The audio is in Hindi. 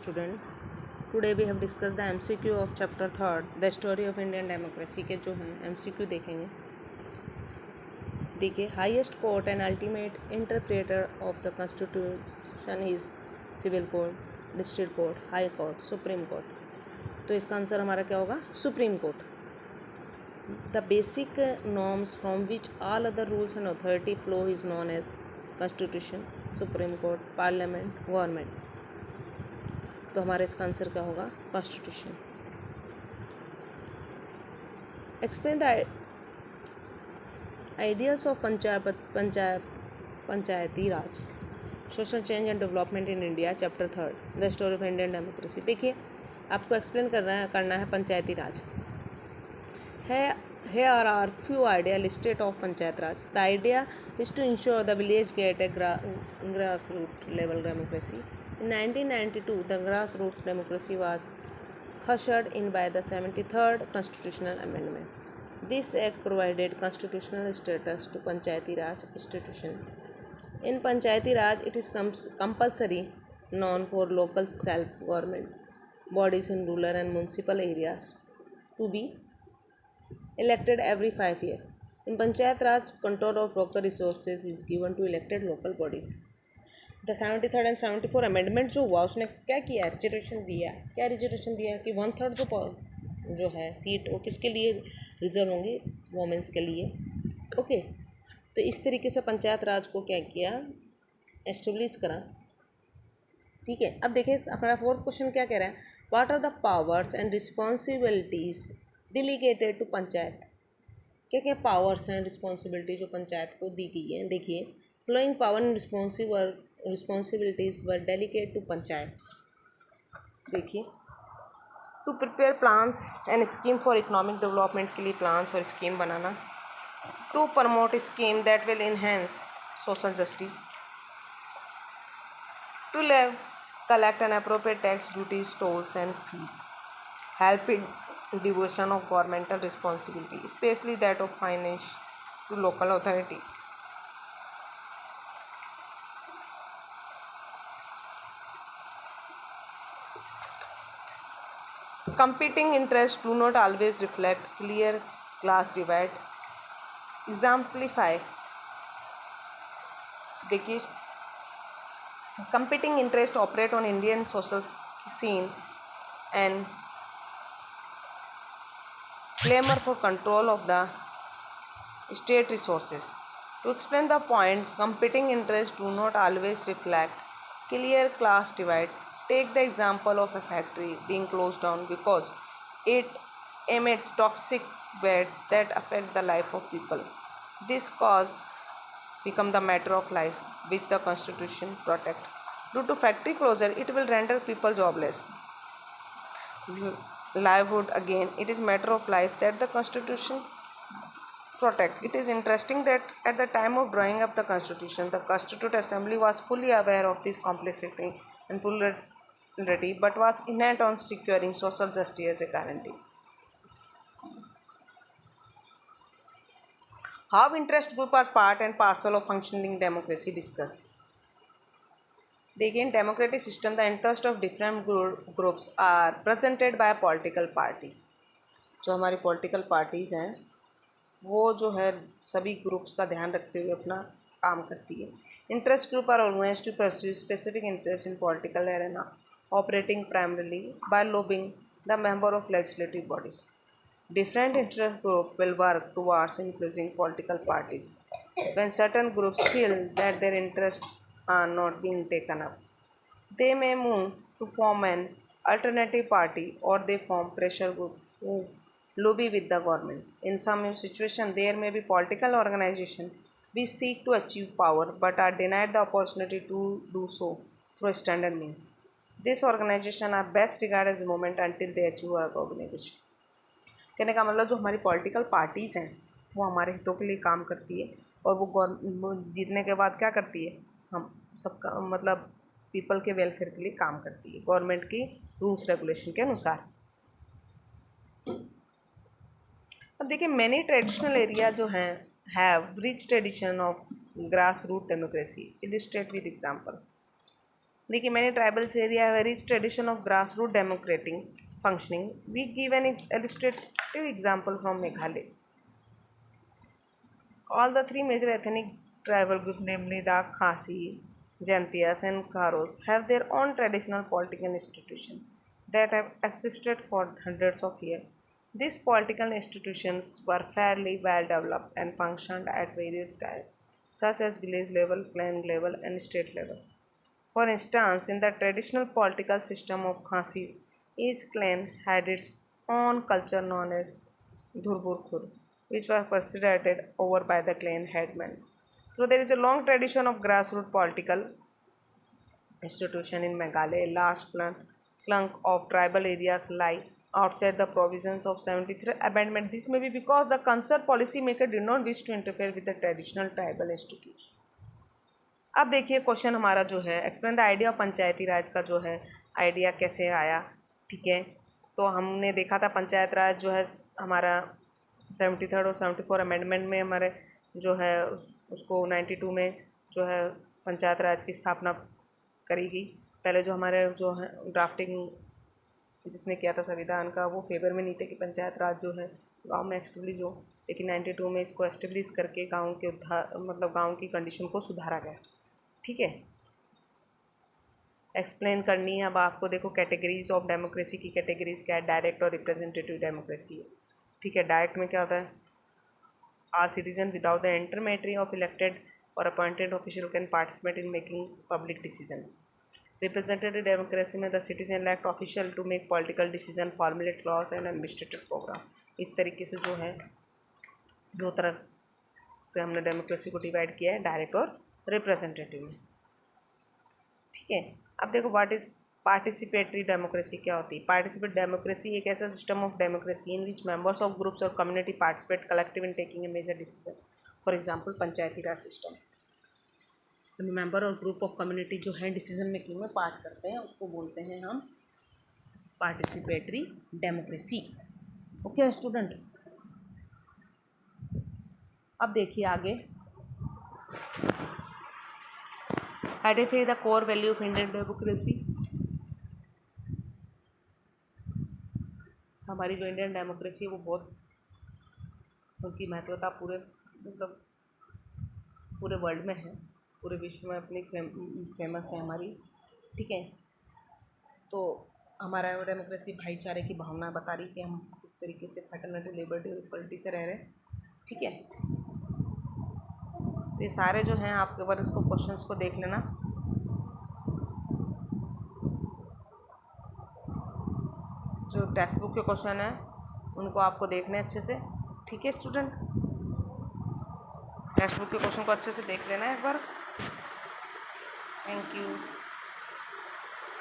student. Today we have discussed the MCQ of chapter 3rd, the story of Indian democracy के जो हैं MCQ देखेंगे. देखिए, highest court and ultimate interpreter of the constitution is civil court, district court, high court, supreme court. तो इसका आंसर हमारा क्या होगा? Supreme court. The basic norms from which all other rules and authority flow is known as constitution, supreme court, parliament, government. तो हमारा इसका आंसर क्या होगा? Constitution. Explain the ideas of Panchayati Raj, social change and development in India, chapter 3, the story of Indian democracy. देखिए, आपको एक्सप्लेन करना है पंचायती राज. Here are few idea listed of Panchayat Raj. The idea is to ensure the village get a grassroots level democracy. In 1992, the grassroots democracy was ushered in by the 73rd Constitutional Amendment. This act provided constitutional status to Panchayati Raj institution. In Panchayati Raj, it is compulsory known for local self-government bodies in rural and municipal areas to be elected every 5 years. In Panchayat Raj, control of local resources is given to elected local bodies. The 73rd and 74 amendment जो हुआ उसने क्या किया? रिजर्वेशन दिया. क्या रिजर्वेशन दिया कि 1/3 जो है सीट वो किसके लिए रिजर्व होंगी? वोमेंस के लिए. ओके, तो इस तरीके से पंचायत राज को क्या किया? एस्टेब्लिश करा. ठीक है. अब देखिए अपना फोर्थ क्वेश्चन क्या कह रहा है? What are the powers and responsibilities delegated to panchayat. क्या क्या पावर्स हैं, रिस्पॉन्सिबिलिटी जो पंचायत को दी गई है? देखिए, flowing power and responsibilities were delegate to panchayat. देखिए, to prepare plans and scheme for economic development के लिए प्लान्स और स्कीम बनाना. To promote scheme that will enhance social justice. To collect and appropriate tax duties, tolls and fees. Help in devolution of governmental responsibility, especially that of finance, to local authority. Competing interests do not always reflect clear class divide. Exemplify. देखिए, competing interests operate on Indian social scene and clamor for control of the state resources. To explain the point, competing interests do not always reflect clear class divide. Take the example of a factory being closed down because it emits toxic waste that affect the life of people. This cause become the matter of life, which the Constitution protect. Due to factory closure, it will render people jobless. Livelihood, again, it is matter of life that the Constitution protect. It is interesting that at the time of drawing up the Constitution, the Constituent Assembly was fully aware of this complexity and plurality, but was intent on securing social justice as a guarantee. How interest group are part and parcel of functioning democracy? Discuss. देखिए, in democratic system, the interest of different groups are presented by political parties. जो हमारी political parties हैं वो जो है सभी ग्रुप्स का ध्यान रखते हुए अपना काम करती है. Interest group are organised to pursue specific interest in political arena, operating primarily by lobbying the member of legislative bodies. Different interest groups will work towards influencing political parties when certain groups feel that their interests are not being taken up. They may move to form an alternative party or they form pressure group who lobby with the government. In some situations, there may be political organizations which seek to achieve power but are denied the opportunity to do so through standard means. These organizations are best regarded as a movement until they achieve recognition. कहने का मतलब जो हमारी पॉलिटिकल पार्टीज़ हैं वो हमारे हितों के लिए काम करती है और वो जीतने के बाद क्या करती है? हम सबका मतलब पीपल के वेलफेयर के लिए काम करती है गवर्नमेंट की रूल्स रेगुलेशन के अनुसार. अब देखिए, मैनी ट्रेडिशनल एरिया जो हैं have rich tradition of grass root democracy. Illustrate with example. देखिए मैंने tribals area very tradition of grass root democratic functioning. We give an illustrative example from Meghalaya. All the three major ethnic tribal groups, namely the Khasi, Jaintias, and Garos, have their own traditional political institutions that have existed for hundreds of years. These political institutions were fairly well developed and functioned at various times, such as village level, clan level, and state level. For instance, in the traditional political system of Khasis, each clan had its own culture known as Dhurburkhur, which was presided over by the clan headman. So there is a long tradition of grassroots political institution in Meghalaya. A large chunk of tribal areas lie outside the provisions of 73 amendment. This may be because the concerned policymaker did not wish to interfere with the traditional tribal institution. अब देखिए क्वेश्चन हमारा जो है explain the idea of Panchayati राज का जो है आइडिया कैसे आया। ठीक है, तो हमने देखा था पंचायत राज जो है हमारा 73 और 74 अमेंडमेंट में हमारे जो है उसको 92 में जो है पंचायत राज की स्थापना करी गई। पहले जो हमारे जो है ड्राफ्टिंग जिसने किया था संविधान का वो फेवर में नहीं थे कि पंचायत राज जो है गांव में एस्टेब्लिश हो, लेकिन 92 में इसको एस्टेब्लिश करके गांव के उद्धार मतलब गांव की कंडीशन को सुधारा गया। ठीक है, एक्सप्लेन करनी है अब आपको। देखो कैटेगरीज ऑफ डेमोक्रेसी की कैटेगरीज क्या है, डायरेक्ट और रिप्रेजेंटेटिव डेमोक्रेसी है। ठीक है, डायरेक्ट में क्या होता है, all citizen without the intermediate of elected और appointed official can participate in making public decision. Representative democracy में the citizen elect official to make political decision, formulate laws and administrative program. इस तरीके से जो है दो तरह से हमने डेमोक्रेसी को डिवाइड किया है, डायरेक्ट और रिप्रेजेंटेटिव में। ठीक है, अब देखो व्हाट इज पार्टिसिपेटरी डेमोक्रेसी क्या होती है। पार्टिसिपेट डेमोक्रेसी एक ऐसा system of democracy in which members of groups और community participate collective in taking a major decision. For example Panchayati Raj system, member और ग्रुप ऑफ कम्युनिटी जो है डिसीजन मेकिंग में पार्ट करते हैं उसको बोलते हैं हम पार्टिसिपेटरी डेमोक्रेसी। ओके स्टूडेंट, अब देखिए आगे, identify the core value of Indian democracy. हमारी जो इंडियन डेमोक्रेसी है वो बहुत उनकी महत्वता पूरे मतलब पूरे वर्ल्ड में है, पूरे विश्व में अपनी फेमस है हमारी। ठीक है, तो हमारा डेमोक्रेसी भाईचारे की भावना बता रही कि हम किस तरीके से फ्रेटर्निटी, लिबर्टी और इक्वलिटी से रह रहे हैं। ठीक है, तो ये सारे जो हैं आप एक बार इसको क्वेश्चंस को देख लेना। जो टेक्स्ट बुक के क्वेश्चन है उनको आपको देखने अच्छे से। ठीक है स्टूडेंट, टेक्स्ट बुक के क्वेश्चन को अच्छे से देख लेना एक बार। Thank you.